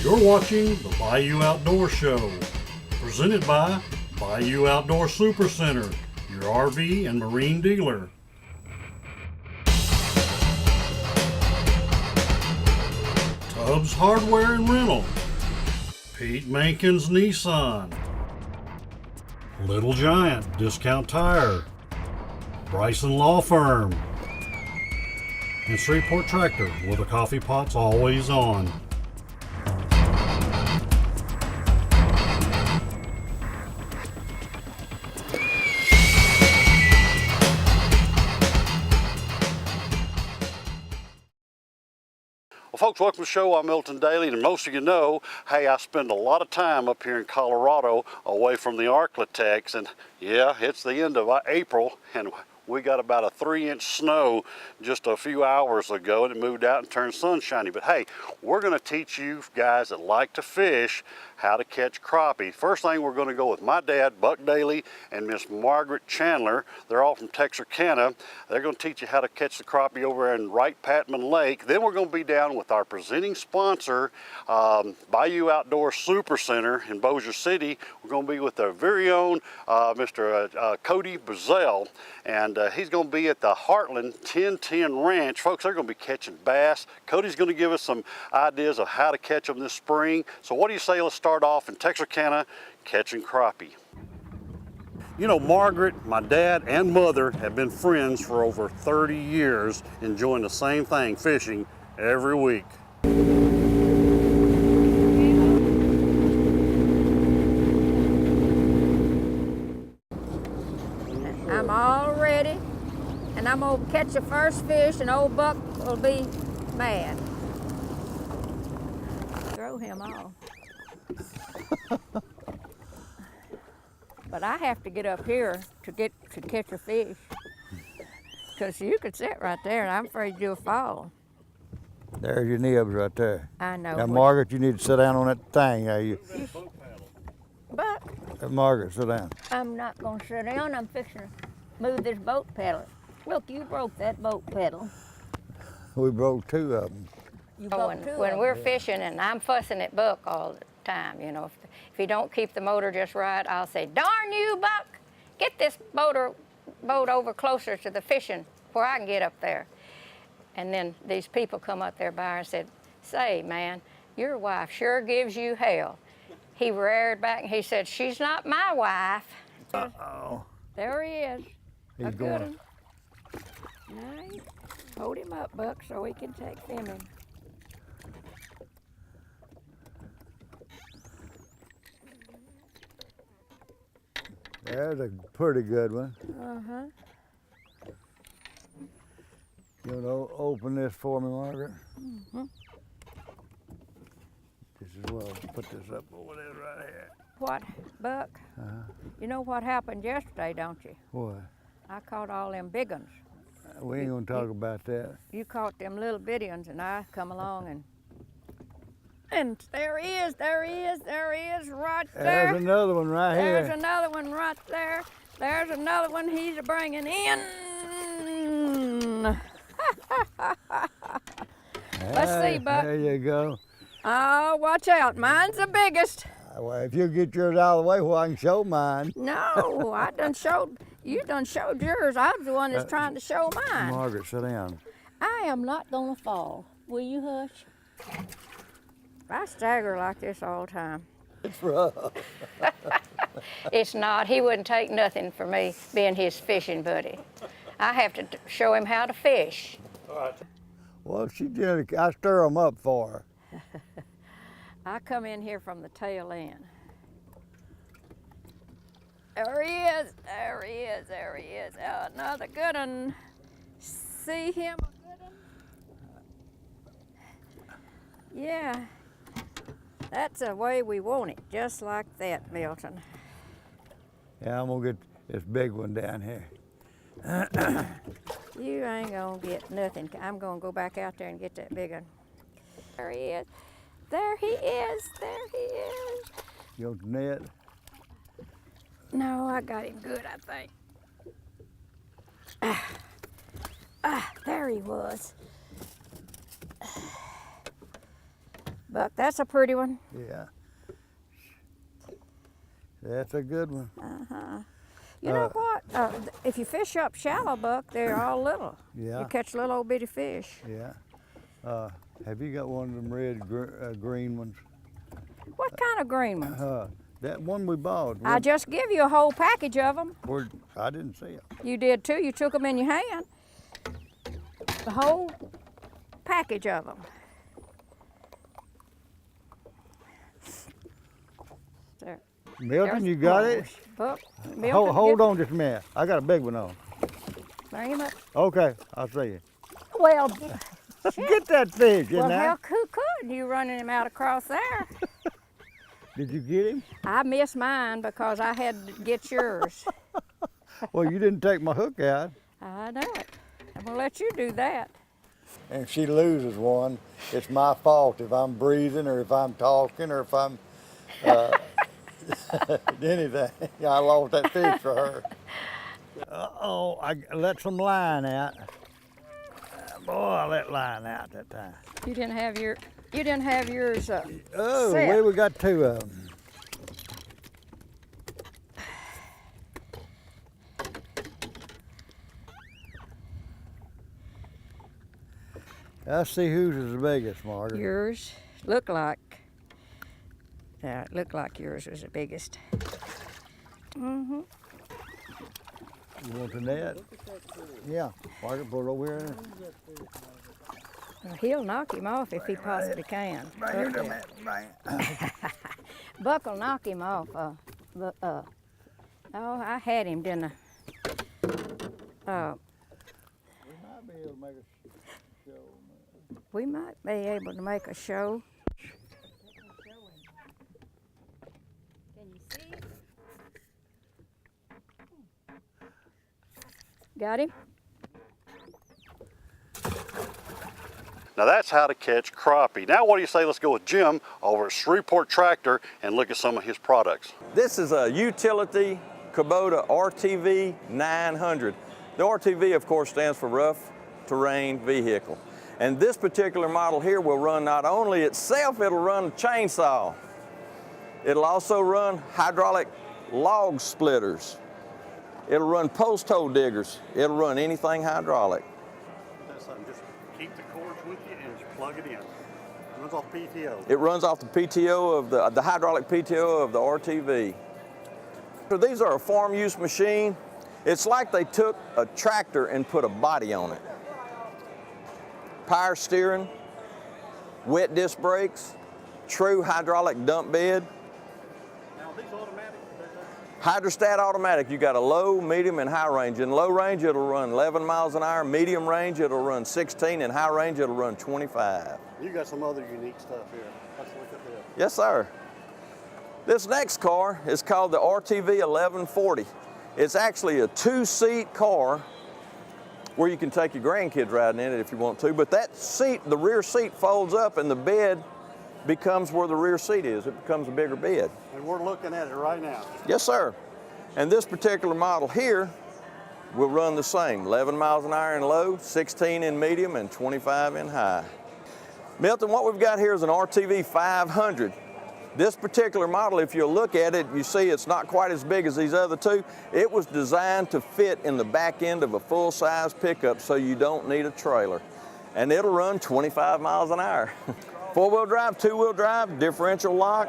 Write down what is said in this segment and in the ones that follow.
You're watching the Bayou Outdoor Show, presented by Bayou Outdoor Supercenter, your RV and marine dealer. Tubbs Hardware and Rental, Pete Mankins Nissan, Little Giant Discount Tire, Bryson Law Firm, and Shreveport Tractor, where the coffee pot's always on. Well, folks, welcome to the show. I'm Milton Daly, and most of you know, hey, I spend a lot of time up here in Colorado away from the Arklatex, and yeah, it's the end of April, and we got about a 3-inch snow just a few hours ago, and it moved out and turned sunshiny. But hey, we're gonna teach you guys that like to fish how to catch crappie. First thing, we're gonna go with my dad, Buck Daly, and Miss Margaret Chandler. They're all from Texarkana. They're gonna teach you how to catch the crappie over in Wright-Patman Lake. Then we're gonna be down with our presenting sponsor, Bayou Outdoor Supercenter in Bossier City. We're gonna be with our very own Mr. Cody Bazell, and he's gonna be at the Heartland 1010 Ranch. Folks, they're gonna be catching bass. Cody's gonna give us some ideas of how to catch them this spring. So what do you say, let's start off in Texarkana catching crappie. You know, Margaret, my dad, and mother have been friends for over 30 years, enjoying the same thing, fishing every week. I'm all ready, and I'm gonna catch the first fish, and old Buck will be mad. Throw him off. But I have to get up here to catch a fish, because you could sit right there, and I'm afraid you'll fall. There's your nibs right there. I know. Now, Margaret, you need to sit down on that thing. But Margaret, sit down. I'm not gonna sit down. I'm fixing to move this boat pedal. Look, you broke that boat pedal. We broke 2 of them. When we're fishing, and I'm fussing at Buck all the time, you know, if he don't keep the motor just right, I'll say, darn you, Buck, get this boat over closer to the fishing where I can get up there. And then these people come up there by her and said, say, man, your wife sure gives you hell. He reared back and he said, she's not my wife. Uh-oh. There he is. He's a good going. one. Nice. Hold him up, Buck, so we can take filming. There's a pretty good one. Uh-huh. You want to open this for me, Margaret? Mm-hmm. Just as well put this up over there right here. What, Buck? You know what happened yesterday, don't you? What? I caught all them big ones. We ain't gonna talk about that. You caught them little bitty ones, and I come along and there he is, right there. There's another one right here. There's another one right there. There's another one he's bringing in. Let's see, Buck. There you go. Oh, watch out. Mine's the biggest. Well, if you get yours out of the way, well, I can show mine. No, you done showed yours. I was the one that's trying to show mine. Margaret, sit down. I am not gonna fall. Will you hush? I stagger like this all the time. It's rough. It's not. He wouldn't take nothing for me being his fishing buddy. I have to show him how to fish. All right. Well, she did. I stir them up for her. I come in here from the tail end. There he is. There he is. There he is. Oh, another good one. See him? A good one? Yeah. That's the way we want it, just like that, Milton. Yeah, I'm gonna get this big one down here. You ain't gonna get nothing. I'm gonna go back out there and get that big one. There he is. There he is. There he is. You want the net? No, I got him good, I think. There he was. Buck, that's a pretty one. Yeah. That's a good one. You know what? If you fish up shallow, Buck, they're all little. Yeah. You catch little old bitty fish. Yeah. Have you got one of them red green ones? What kind of green ones? That one we bought. I just give you a whole package of them. I didn't see it. You did too. You took them in your hand. The whole package of them. There. Milton, you got it? Buck, Milton, Hold on just a minute. I got a big one on. Bring him up. Okay, I'll see you. Well, Get that fish in well, there. who could you running him out across there? Did you get him? I missed mine because I had to get yours. Well, you didn't take my hook out. I know it. I'm gonna let you do that. And if she loses one, it's my fault if I'm breathing or if I'm talking or if I'm anything. I lost that fish for her. Uh-oh, I let some line out. Boy, I let line out that time. You didn't have yours Oh, set. well, we got two of them. Let's see whose is the biggest, Margaret. Yours looked like. Yeah, it looked like yours was the biggest. Mm-hmm. You want the net? Yeah, Margaret, put it over here. Well, he'll knock him off if he possibly can. Bring here to me, bring it. Buck will knock him off. Oh, I had him, didn't I? We might be able to make a show. We might be able to make a show. Can you see? Got him? Now that's how to catch crappie. Now what do you say let's go with Jim over at Shreveport Tractor and look at some of his products. This is a utility Kubota RTV 900. The RTV, of course, stands for rough terrain vehicle. And this particular model here will run not only itself, it'll run a chainsaw. It'll also run hydraulic log splitters. It'll run post hole diggers. It'll run anything hydraulic. Just keep the cords with you and just plug it in. It runs off PTO. It runs off the PTO of the hydraulic PTO of the RTV. So these are a farm use machine. It's like they took a tractor and put a body on it. Power steering, wet disc brakes, true hydraulic dump bed. Now these automatic? Hydrostat automatic, you got a low, medium, and high range. In low range, it'll run 11 miles an hour. Medium range, it'll run 16. And high range, it'll run 25. You got some other unique stuff here. Let's look at this. Yes, sir. This next car is called the RTV 1140. It's actually a two-seat car where you can take your grandkids riding in it if you want to. But that seat, the rear seat folds up and the bed becomes where the rear seat is. It becomes a bigger bed. And we're looking at it right now. Yes, sir. And this particular model here will run the same, 11 miles an hour in low, 16 in medium, and 25 in high. Milton, what we've got here is an RTV 500. This particular model, if you look at it, you see it's not quite as big as these other two. It was designed to fit in the back end of a full-size pickup so you don't need a trailer. And it'll run 25 miles an hour. Four-wheel drive, two-wheel drive, differential lock,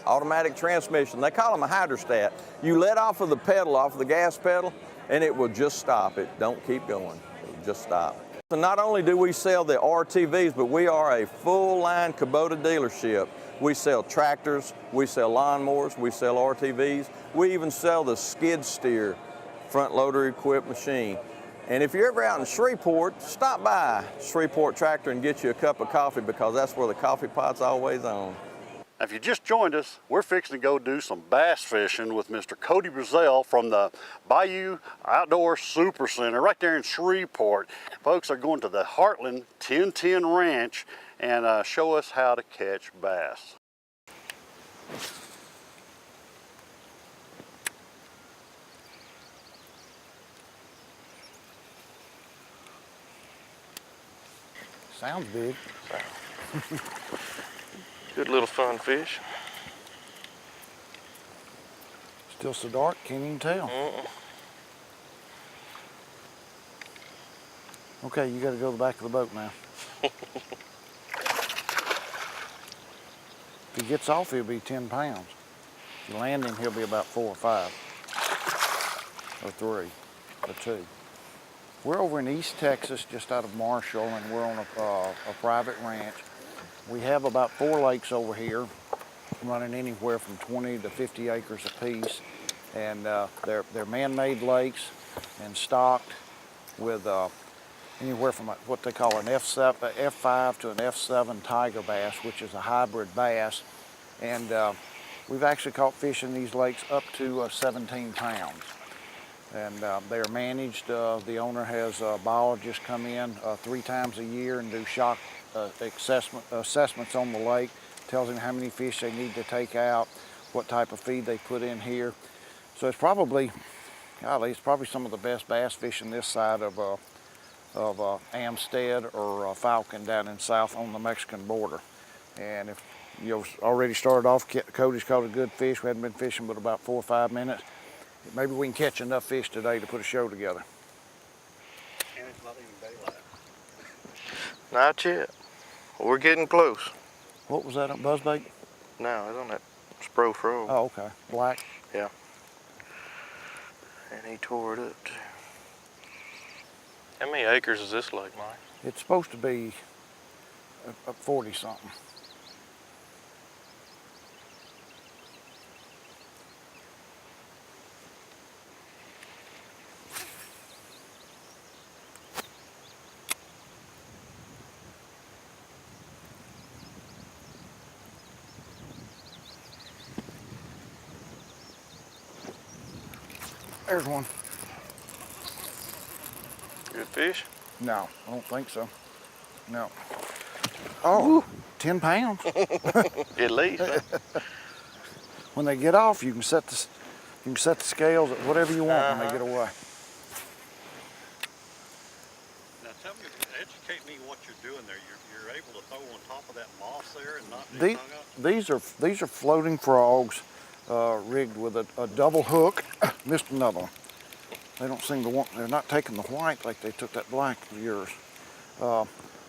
automatic transmission. They call them a hydrostat. You let off of the pedal, off of the gas pedal, and it will just stop. It don't keep going. It will just stop. So not only do we sell the RTVs, but we are a full-line Kubota dealership. We sell tractors, we sell lawnmowers, we sell RTVs. We even sell the skid steer front loader equipped machine. And if you're ever out in Shreveport, stop by Shreveport Tractor and get you a cup of coffee because that's where the coffee pot's always on. Now, if you just joined us, we're fixing to go do some bass fishing with Mr. Cody Brazell from the Bayou Outdoor Supercenter right there in Shreveport. Folks are going to the Heartland 1010 Ranch and show us how to catch bass. Sounds big. Good little fun fish. Still so dark, can't even tell. Okay, you got to go to the back of the boat now. If he gets off, he'll be 10 pounds. If you land him, he'll be about 4 or 5, or 3, or 2. We're over in East Texas, just out of Marshall, and we're on a private ranch. We have about 4 lakes over here, running anywhere from 20 to 50 acres apiece. And they're man-made lakes and stocked with anywhere from what they call an F5 to an F7 tiger bass, which is a hybrid bass. And we've actually caught fish in these lakes up to 17 pounds. And they are managed. The owner has biologists come in 3 times a year and do shock assessments on the lake, tells them how many fish they need to take out, what type of feed they put in here. So it's probably, golly, it's probably some of the best bass fishing this side of Amstead or Falcon down in south on the Mexican border. And if you already started off, Cody's caught a good fish. We hadn't been fishing but about 4 or 5 minutes. Maybe we can catch enough fish today to put a show together. And it's not even daylight. Not yet. We're getting close. What was that, buzzbait? No, it's on that Spro Frog. Oh, okay, black. Yeah. And he tore it up too. How many acres is this lake, Mike? It's supposed to be 40-something. There's one. Good fish? No, I don't think so. No. Oh, 10 pounds. At least. Huh? When they get off, you can set the scales at whatever you want when they get away. Now tell me, educate me what you're doing there. You're able to throw on top of that moss there and not be hung up? These are floating frogs rigged with a double hook. Missed another one. They don't seem to want, they're not taking the white like they took that black of yours.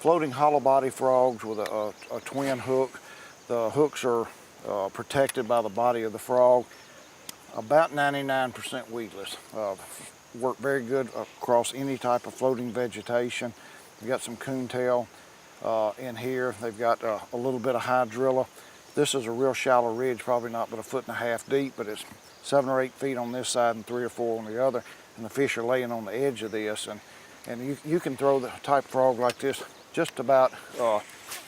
Floating hollow body frogs with a twin hook. The hooks are protected by the body of the frog. About 99% weedless. Work very good across any type of floating vegetation. We've got some coontail in here. They've got a little bit of hydrilla. This is a real shallow ridge, probably not but 1.5 feet deep, but it's 7 or 8 feet on this side and 3 or 4 on the other. And the fish are laying on the edge of this. And you can throw the type of frog like this just about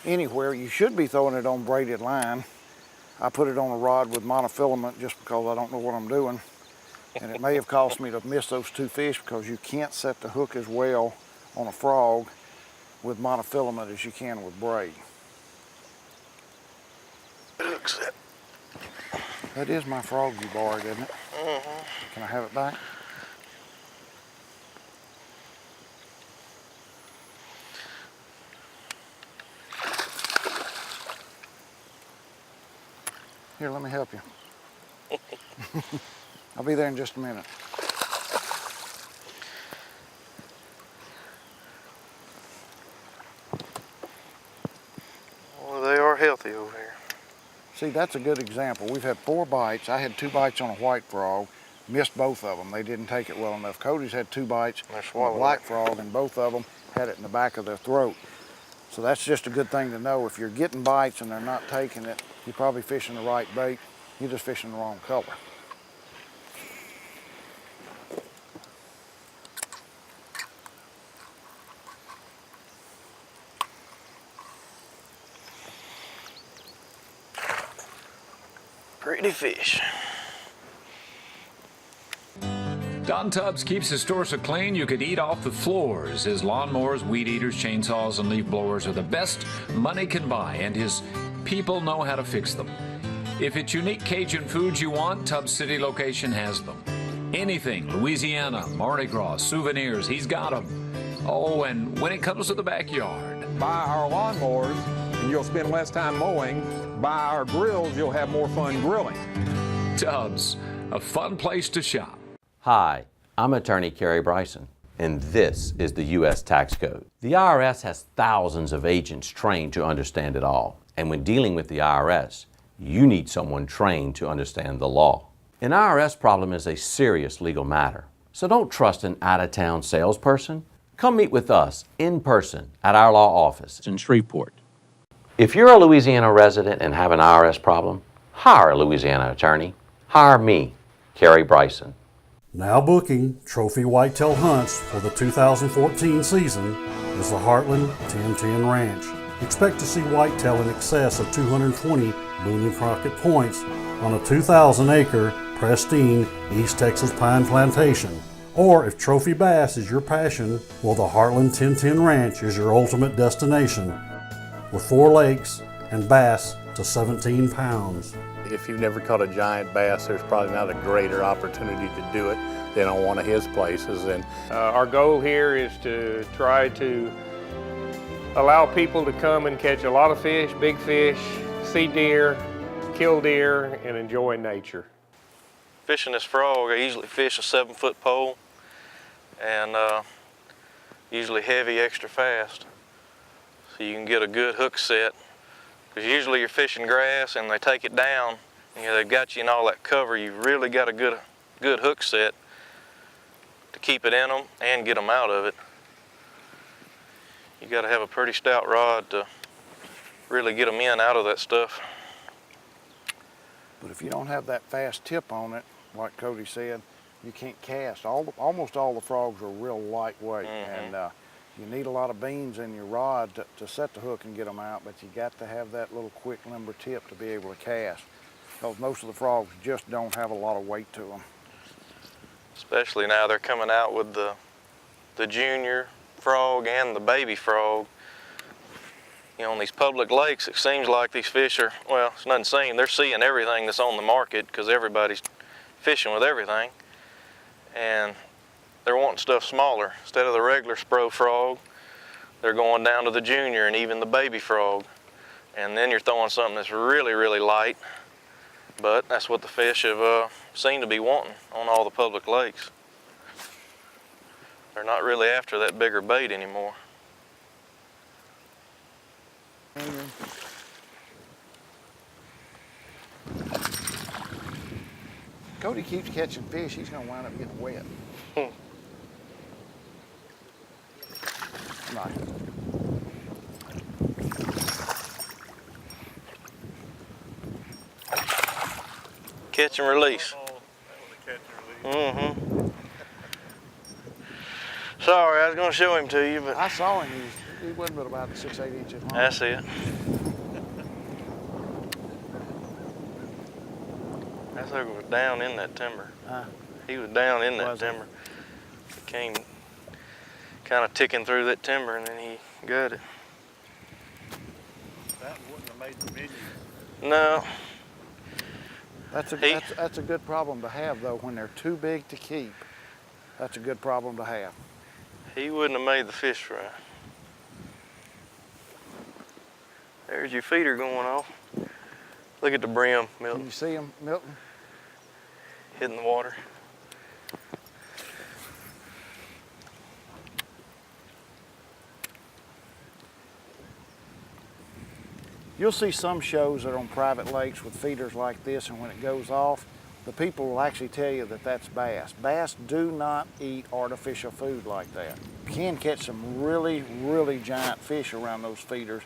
anywhere. You should be throwing it on braided line. I put it on a rod with monofilament just because I don't know what I'm doing. And it may have cost me to miss those 2 fish because you can't set the hook as well on a frog with monofilament as you can with braid. It looks it. That is my frog you borrowed, isn't it? Mm-hmm. Can I have it back? Here, let me help you. I'll be there in just a minute. Well, they are healthy over here. See, that's a good example. We've had 4 bites. I had 2 bites on a white frog, missed both of them. They didn't take it well enough. Cody's had 2 bites on a black frog, and both of them had it in the back of their throat. So that's just a good thing to know. If you're getting bites and they're not taking it, you're probably fishing the right bait. You're just fishing the wrong color. Pretty fish. Don Tubbs keeps his store so clean you could eat off the floors. His lawnmowers, weed eaters, chainsaws, and leaf blowers are the best money can buy, and his people know how to fix them. If it's unique Cajun foods you want, Tubbs City location has them. Anything, Louisiana, Mardi Gras, souvenirs, he's got them. Oh, and when it comes to the backyard, Buy our lawnmowers and you'll spend less time mowing. buy our grills, you'll have more fun grilling. Tubbs, a fun place to shop. Hi, I'm attorney Kerry Bryson, and this is the U.S. Tax Code. The IRS has thousands of agents trained to understand it all, and when dealing with the IRS, you need someone trained to understand the law. An IRS problem is a serious legal matter, so don't trust an out-of-town salesperson. Come meet with us in person at our law office in Shreveport. If you're a Louisiana resident and have an IRS problem, hire a Louisiana attorney. Hire me, Kerry Bryson. Now booking trophy whitetail hunts for the 2014 season is the Heartland 1010 Ranch. Expect to see whitetail in excess of 220 Boone and Crockett points on a 2,000-acre pristine East Texas pine plantation. Or if trophy bass is your passion, well, the Heartland 1010 Ranch is your ultimate destination with 4 lakes and bass to 17 pounds. If you've never caught a giant bass, there's probably not a greater opportunity to do it than on one of his places. And our goal here is to try to allow people to come and catch a lot of fish, big fish, see deer, kill deer, and enjoy nature. Fishing this frog, I usually fish a 7-foot pole and usually heavy, extra fast. So you can get a good hook set. Because usually you're fishing grass and they take it down, you know, they've got you in all that cover. You've really got a good hook set to keep it in them and get them out of it. You got to have a pretty stout rod to really get them in out of that stuff. But if you don't have that fast tip on it, like Cody said, you can't cast. Almost all the frogs are real lightweight, and you need a lot of beans in your rod to set the hook and get them out, but you got to have that little quick limber tip to be able to cast. Because most of the frogs just don't have a lot of weight to them. Especially now they're coming out with the junior frog and the baby frog. You know, on these public lakes, it seems like these fish are, well, it's nothing seen. They're seeing everything that's on the market because everybody's fishing with everything. And they're wanting stuff smaller. Instead of the regular spro frog, they're going down to the junior and even the baby frog. And then you're throwing something that's really, really light. But that's what the fish have seemed to be wanting on all the public lakes. They're not really after that bigger bait anymore. Cody keeps catching fish, he's gonna wind up getting wet. Nice. Catch and release. Mm-hmm. Sorry, I was gonna show him to you, but I saw him, he wasn't but about 6-8 inches long. that's it. That sucker was down in that timber. He was down in that timber. He came kind of ticking through that timber and then he got it. That wouldn't have made the video. No. That's a good problem to have though, when they're too big to keep. That's a good problem to have. He wouldn't have made the fish fry. There's your feeder going off. Look at the brim, Milton. Can you see him, Milton? Hitting the water. You'll see some shows that are on private lakes with feeders like this, and when it goes off, the people will actually tell you that that's bass. Bass do not eat artificial food like that. You can catch some really, really giant fish around those feeders,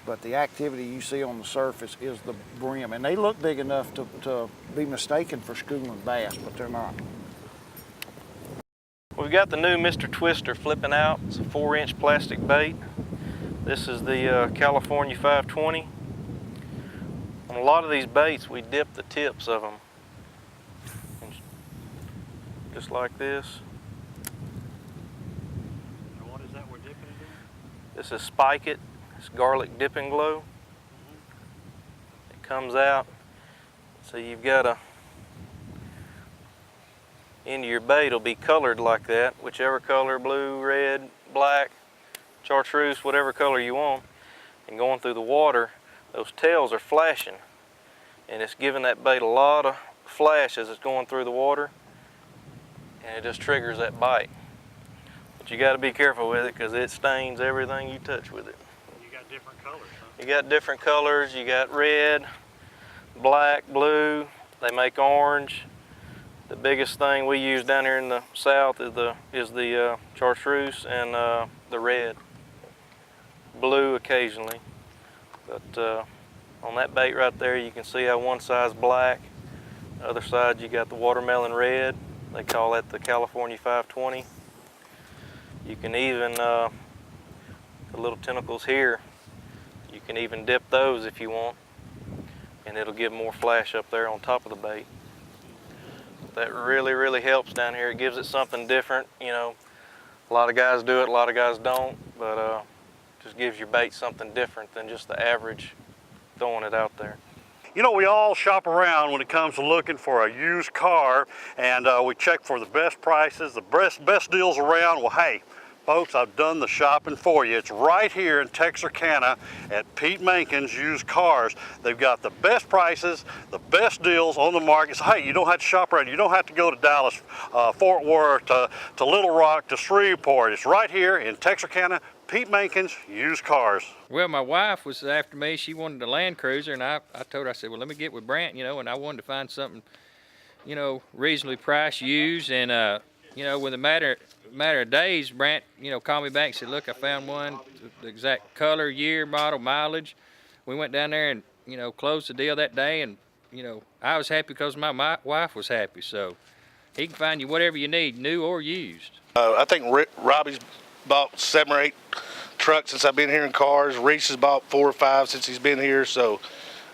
but the activity you see on the surface is the brim. And they look big enough to be mistaken for schooling bass, but they're not. We've got the new Mr. Twister flipping out. It's a 4-inch plastic bait. This is the California 520. On a lot of these baits, we dip the tips of them. Just like this. And what is that we're dipping it in? This is Spike It. It's garlic dip and glow. It comes out. So you've got a end of your bait will be colored like that, whichever color, blue, red, black, chartreuse, whatever color you want. And going through the water, those tails are flashing, and it's giving that bait a lot of flash as it's going through the water, and it just triggers that bite. But you got to be careful with it because it stains everything you touch with it. You got different colors, huh? You got different colors. You got red, black, blue. They make orange. The biggest thing we use down here in the south is the chartreuse and the red. Blue occasionally, but on that bait right there, you can see how one side's black, the other side you got the watermelon red. They call that the California 520. You can even the little tentacles here, you can even dip those if you want, and it'll give more flash up there on top of the bait. That really helps down here. It gives it something different. You know, a lot of guys do it, a lot of guys don't, but just gives your bait something different than just the average throwing it out there. You know, we all shop around when it comes to looking for a used car, and we check for the best prices, the best deals around. Well, hey, folks, I've done the shopping for you. It's right here in Texarkana at Pete Mankins Used Cars. They've got the best prices, the best deals on the market. So, hey, you don't have to shop around. You don't have to go to Dallas, Fort Worth, to Little Rock, to Shreveport. It's right here in Texarkana, Pete Mankins Used Cars. Well, my wife was after me. She wanted a Land Cruiser, and I told her, I said, well, let me get with Brant, you know, and I wanted to find something, you know, reasonably priced used. And, you know, with a matter of days, Brant, you know, called me back and said, look, I found one, the exact color, year, model, mileage. We went down there and, you know, closed the deal that day. And, you know, I was happy because my wife was happy. So he can find you whatever you need, new or used. I think Robbie's bought 7 or 8 trucks since I've been here in cars. Reese has bought 4 or 5 since he's been here. So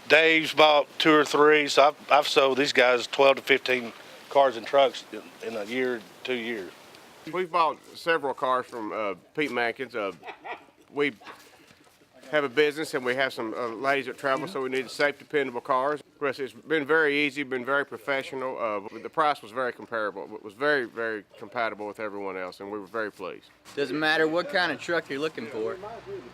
Dave's bought 2 or 3. So I've sold these guys 12 to 15 cars and trucks in a year, 2 years. We've bought several cars from Pete Mankins. We have a business and we have some ladies that travel, so we need safe, dependable cars. Of course, it's been very easy, been very professional. The price was very comparable. It was very compatible with everyone else, and we were very pleased. Doesn't matter what kind of truck you're looking for,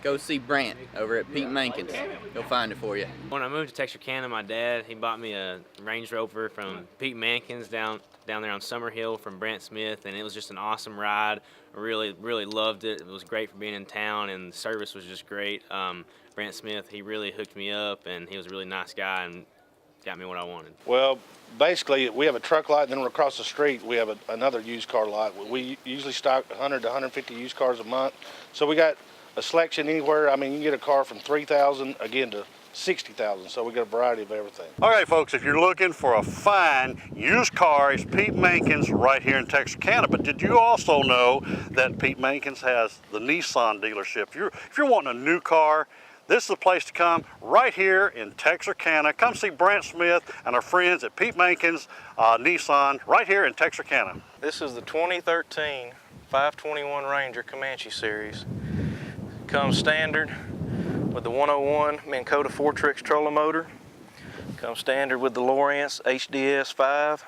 go see Brant over at Pete Mankins. He'll find it for you. When I moved to Texarkana, my dad, he bought me a Range Rover from Pete Mankins down there on Summer Hill from Brant Smith, and it was just an awesome ride. I really loved it. It was great for being in town, and the service was just great. Brant Smith, he really hooked me up, and he was a really nice guy and got me what I wanted. Well, basically, we have a truck lot, and then across the street, we have another used car lot. We usually stock 100 to 150 used cars a month. So we got a selection anywhere. I mean, you can get a car from $3,000, again, to $60,000, so we got a variety of everything. All right, folks, if you're looking for a fine used car, it's Pete Mankins right here in Texarkana. But did you also know that Pete Mankins has the Nissan dealership? If you're wanting a new car, this is the place to come, right here in Texarkana. Come see Brant Smith and our friends at Pete Mankins Nissan right here in Texarkana. This is the 2013 521 Ranger Comanche series. Comes standard with the 101 Minn Kota 4-Trix trolling motor. Comes standard with the Lowrance HDS 5.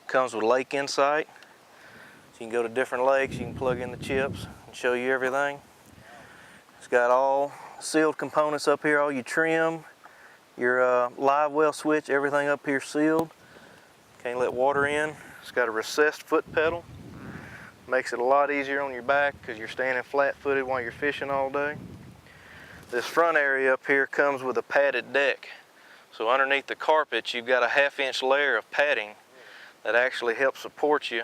Comes with lake insight. So you can go to different lakes, you can plug in the chips and show you everything. It's got all sealed components up here, all your trim, your live well switch, everything up here sealed. Can't let water in. It's got a recessed foot pedal. Makes it a lot easier on your back because you're standing flat-footed while you're fishing all day. This front area up here comes with a padded deck. So underneath the carpet, you've got a 1/2-inch layer of padding that actually helps support you,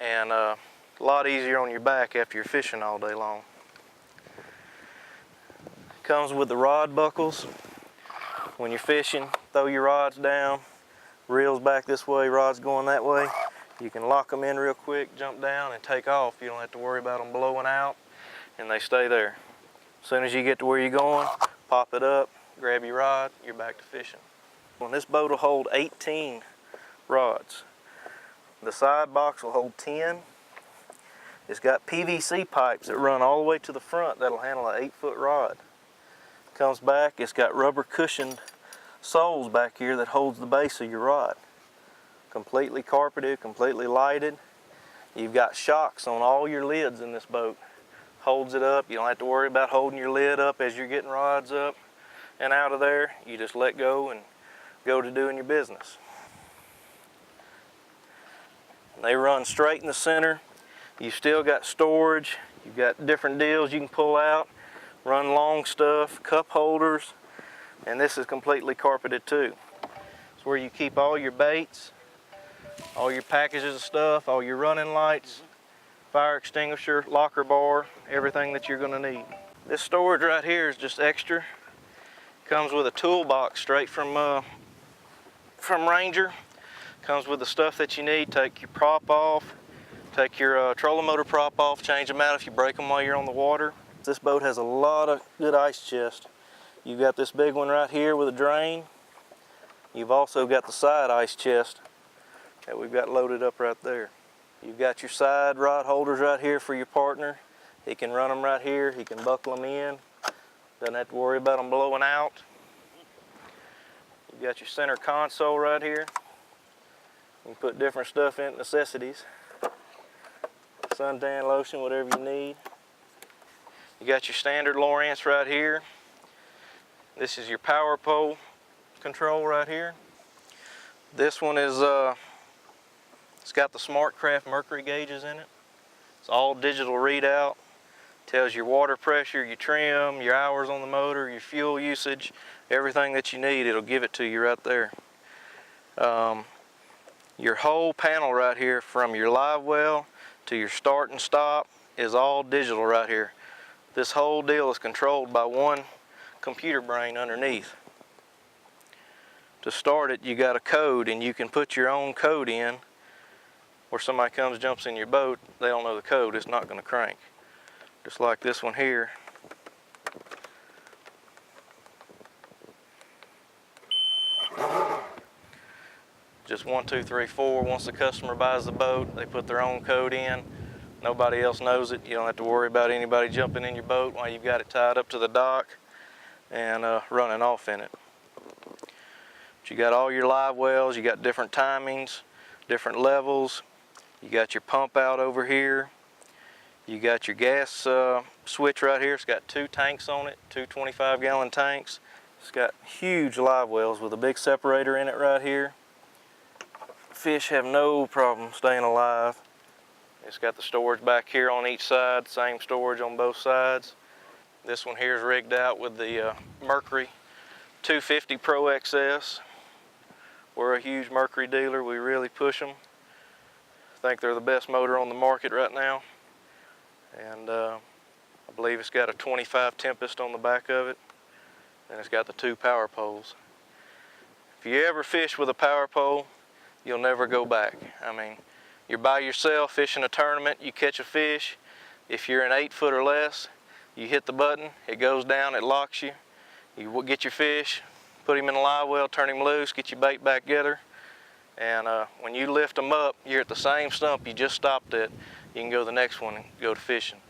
and a lot easier on your back after you're fishing all day long. Comes with the rod buckles. When you're fishing, throw your rods down, reels back this way, rods going that way. You can lock them in real quick, jump down, and take off. You don't have to worry about them blowing out, and they stay there. As soon as you get to where you're going, pop it up, grab your rod, you're back to fishing. Well, this boat will hold 18 rods. The side box will hold 10. It's got PVC pipes that run all the way to the front that'll handle an 8-foot rod. Comes back, it's got rubber cushioned soles back here that holds the base of your rod. Completely carpeted, completely lighted. You've got shocks on all your lids in this boat. Holds it up, you don't have to worry about holding your lid up as you're getting rods up. and out of there, you just let go and go to doing your business. They run straight in the center. You still got storage. You've got different deals you can pull out, run long stuff, cup holders, and this is completely carpeted too. It's where you keep all your baits, all your packages of stuff, all your running lights, fire extinguisher, locker bar, everything that you're gonna need. This storage right here is just extra. Comes with a toolbox straight from Ranger. Comes with the stuff that you need. Take your prop off, take your trolling motor prop off, change them out if you break them while you're on the water. This boat has a lot of good ice chest. You've got this big one right here with a drain. You've also got the side ice chest that we've got loaded up right there. You've got your side rod holders right here for your partner. He can run them right here. He can buckle them in. Doesn't have to worry about them blowing out. You've got your center console right here. You can put different stuff in, necessities. Suntan lotion, whatever you need. You got your standard Lowrance right here. This is your power pole control right here. This one is, it's got the SmartCraft mercury gauges in it. It's all digital readout. Tells your water pressure, your trim, your hours on the motor, your fuel usage, everything that you need, it'll give it to you right there. Your whole panel right here, from your live well to your start and stop, is all digital right here. This whole deal is controlled by one computer brain underneath. To start it, you got a code, and you can put your own code in. Where somebody comes, jumps in your boat, they don't know the code, it's not going to crank. Just like this one here. Just 1, 2, 3, 4. Once the customer buys the boat, they put their own code in. Nobody else knows it. You don't have to worry about anybody jumping in your boat while you've got it tied up to the dock and running off in it. But you got all your live wells, you got different timings, different levels. You got your pump out over here. You got your gas switch right here. It's got 2 tanks on it, 2 25-gallon tanks. It's got huge live wells with a big separator in it right here. Fish have no problem staying alive. It's got the storage back here on each side, same storage on both sides. This one here is rigged out with the Mercury 250 Pro XS. We're a huge Mercury dealer. We really push them. I think they're the best motor on the market right now. And I believe it's got a 25 Tempest on the back of it, and it's got the 2 power poles. If you ever fish with a power pole, you'll never go back. I mean, you're by yourself fishing a tournament, you catch a fish. If you're an 8 foot or less, you hit the button, it goes down, it locks you. You get your fish, put him in a live well, turn him loose, get your bait back together, and when you lift them up, you're at the same stump you just stopped at. You can go to the next one and go to fishing.